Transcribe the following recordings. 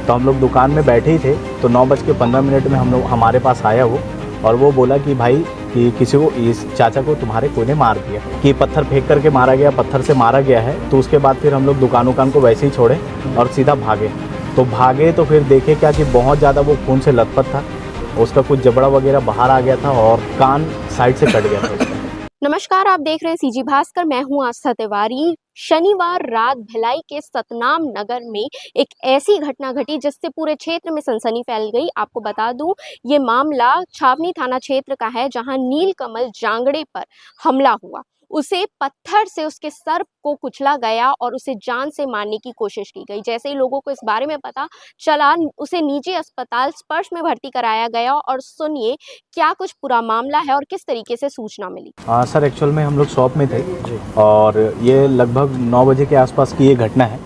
तो हम लोग दुकान में बैठे ही थे, तो 9:15 में हमारे पास आया वो, और वो बोला कि भाई कि किसी को, इस चाचा को तुम्हारे कोई ने मार दिया, कि पत्थर फेंक करके मारा गया, पत्थर से मारा गया है। तो उसके बाद फिर हम लोग दुकान को वैसे ही छोड़े और सीधा भागे। तो फिर देखे क्या कि बहुत ज़्यादा वो खून से लथपथ था, उसका कुछ जबड़ा वगैरह बाहर आ गया था और कान साइड से कट गया था उसका। नमस्कार, आप देख रहे हैं सीजी भास्कर। मैं हूं आस्था तिवारी। शनिवार रात भिलाई के सतनाम नगर में एक ऐसी घटना घटी जिससे पूरे क्षेत्र में सनसनी फैल गई। आपको बता दूं, ये मामला छावनी थाना क्षेत्र का है, जहां नीलकमल जांगड़े पर हमला हुआ। उसे पत्थर से उसके सर को कुचला गया और उसे जान से मारने की कोशिश की गई। जैसे ही लोगों को इस बारे में पता चला, उसे निजी अस्पताल स्पर्श में भर्ती कराया गया। और सुनिए क्या कुछ पूरा मामला है और किस तरीके से सूचना मिली। सर, एक्चुअल में हम लोग शॉप में थे और ये लगभग 9 बजे के आसपास की ये घटना है।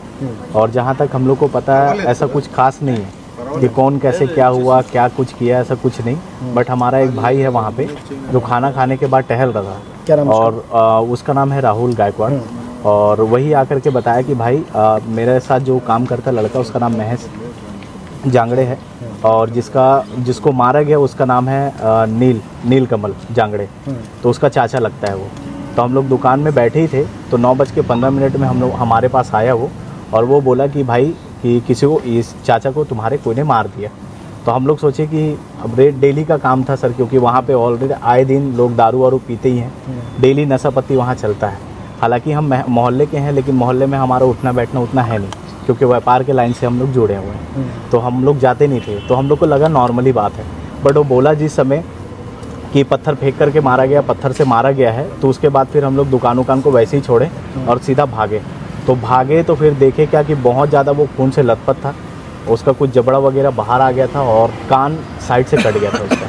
और जहाँ तक हम लोग को पता है, ऐसा कुछ खास नहीं है कि कौन कैसे क्या हुआ, क्या कुछ किया, ऐसा कुछ नहीं। बट हमारा एक भाई है वहाँ पे जो खाना खाने के बाद टहल रहा था, क्या नाम और उसका नाम है राहुल गायकवाड़। और वही आकर के बताया कि भाई मेरे साथ जो काम करता लड़का, उसका नाम महेश जांगड़े है, और जिसको मारा गया उसका नाम है नीलकमल जांगड़े। तो उसका चाचा लगता है वो। तो हम लोग दुकान में बैठे ही थे, तो 9:15 में हमारे पास आया वो, और वो बोला कि भाई कि किसी को, इस चाचा को तुम्हारे कोई ने मार दिया। तो हम लोग सोचे कि अब डेली का काम था सर, क्योंकि वहाँ पे ऑलरेडी आए दिन लोग दारू वारू पीते ही हैं, डेली नशा पत्ती वहाँ चलता है। हालांकि हम मोहल्ले के हैं, लेकिन मोहल्ले में हमारा उठना बैठना उतना है नहीं, क्योंकि व्यापार के लाइन से हम लोग जुड़े हुए हैं। तो हम लोग जाते नहीं थे, तो हम लोग को लगा नॉर्मली बात है। बट वो बोला जिस समय कि पत्थर फेंक करके मारा गया, पत्थर से मारा गया है, तो उसके बाद फिर हम लोग दुकान को वैसे ही छोड़े और सीधा भागे। तो फिर देखे क्या कि बहुत ज़्यादा वो खून से लथपथ था, उसका कुछ जबड़ा वगैरह बाहर आ गया था और कान साइड से कट गया था उसका।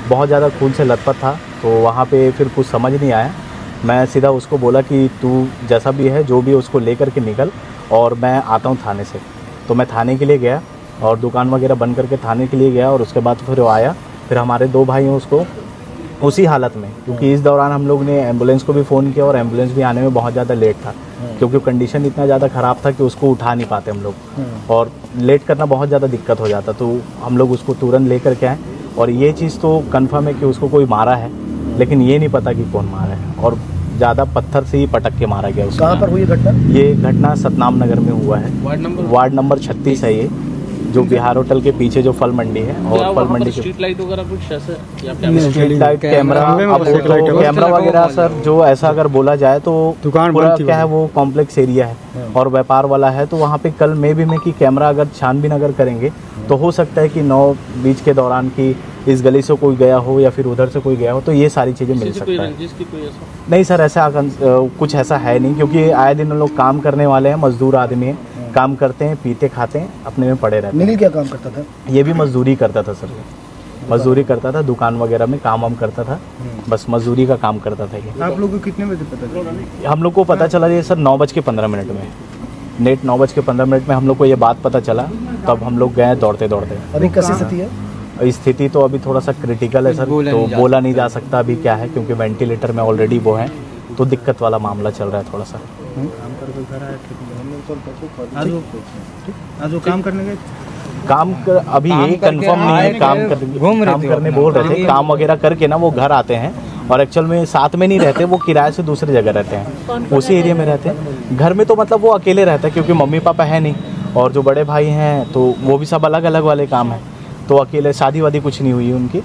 बहुत ज़्यादा खून से लथपथ था। तो वहाँ पे फिर कुछ समझ नहीं आया। मैं सीधा उसको बोला कि तू जैसा भी है, जो भी है, उसको ले करके निकल, और मैं आता हूँ थाने से। तो मैं थाने के लिए गया और दुकान वगैरह बंद करके थाने के लिए गया, और उसके बाद फिर वो आया। फिर हमारे 2 भाई हैं उसको उसी हालत में, क्योंकि इस दौरान हम लोग ने एम्बुलेंस को भी फ़ोन किया, और एम्बुलेंस भी आने में बहुत ज़्यादा लेट था, क्योंकि कंडीशन इतना ज़्यादा ख़राब था कि उसको उठा नहीं पाते हम लोग, और लेट करना बहुत ज़्यादा दिक्कत हो जाता। तो हम लोग उसको तुरंत ले करके आए। और ये चीज़ तो कन्फर्म है कि उसको कोई मारा है, लेकिन ये नहीं पता कि कौन मारा है, और ज़्यादा पत्थर से ही पटक के मारा गया उसको। कहाँ पर हुई घटना? ये घटना सतनाम नगर में हुआ है, वार्ड नंबर 36 है ये, जो बिहार होटल के पीछे जो फल मंडी है। और फल मंडी के स्ट्रीट लाइट वगैरह कुछ ऐसे, स्ट्रीट लाइट, कैमरा वगैरह सर, जो ऐसा अगर बोला जाए तो पूरा क्या है, वो कॉम्प्लेक्स एरिया है और व्यापार वाला है। तो वहाँ पे कल मे भी में कि कैमरा अगर छानबीन अगर करेंगे, तो हो सकता है कि 9 बीच के दौरान की इस गली से कोई गया हो या फिर उधर से कोई गया हो, तो ये सारी चीज़ें मिल सकता है। नहीं सर, ऐसा कुछ ऐसा है नहीं, क्योंकि आए दिन लोग काम करने वाले हैं, मजदूर आदमी हैं, काम करते हैं, पीते खाते हैं, अपने में पड़े रहते हैं। नील क्या काम करता था? ये भी मजदूरी करता था सर, मजदूरी करता था, दुकान वगैरह में काम वाम करता था, बस मजदूरी का काम करता था ये। आप लोगों को कितने बजे पता चला? हम लोग को पता चला ये सर 9:15 में, नेट 9:15 में हम लोग को ये बात पता चला। तब हम लोग गए दौड़ते। अभी कैसी स्थिति है? स्थिति तो अभी थोड़ा सा क्रिटिकल है सर, तो बोला नहीं जा सकता अभी क्या है, क्योंकि वेंटिलेटर में ऑलरेडी वो है, तो दिक्कत वाला मामला चल रहा है थोड़ा सा। आज वो काम करने गए? अभी यही कंफर्म नहीं है, काम करने बोल रहे थे। काम वगैरह करके ना वो घर आते हैं, और एक्चुअल में साथ में नहीं रहते, वो किराए से दूसरी जगह रहते हैं, उसी एरिया में रहते हैं। घर में तो मतलब वो अकेले रहता है, क्योंकि मम्मी पापा है नहीं, और जो बड़े भाई हैं तो वो भी सब अलग अलग वाले काम है, तो अकेले। शादी वादी कुछ नहीं हुई उनकी,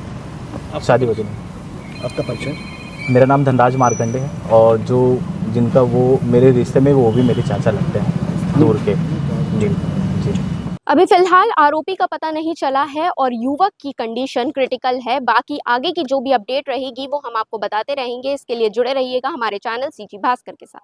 शादी वादी नहीं। आपका परिचय? मेरा नाम धनराज मार्कंडे है, और जो जिनका वो मेरे रिश्ते में, वो भी मेरे चाचा लगते हैं दूर के। जी। अभी फिलहाल आरोपी का पता नहीं चला है और युवक की कंडीशन क्रिटिकल है। बाकी आगे की जो भी अपडेट रहेगी वो हम आपको बताते रहेंगे। इसके लिए जुड़े रहिएगा हमारे चैनल सीजी भास्कर के साथ।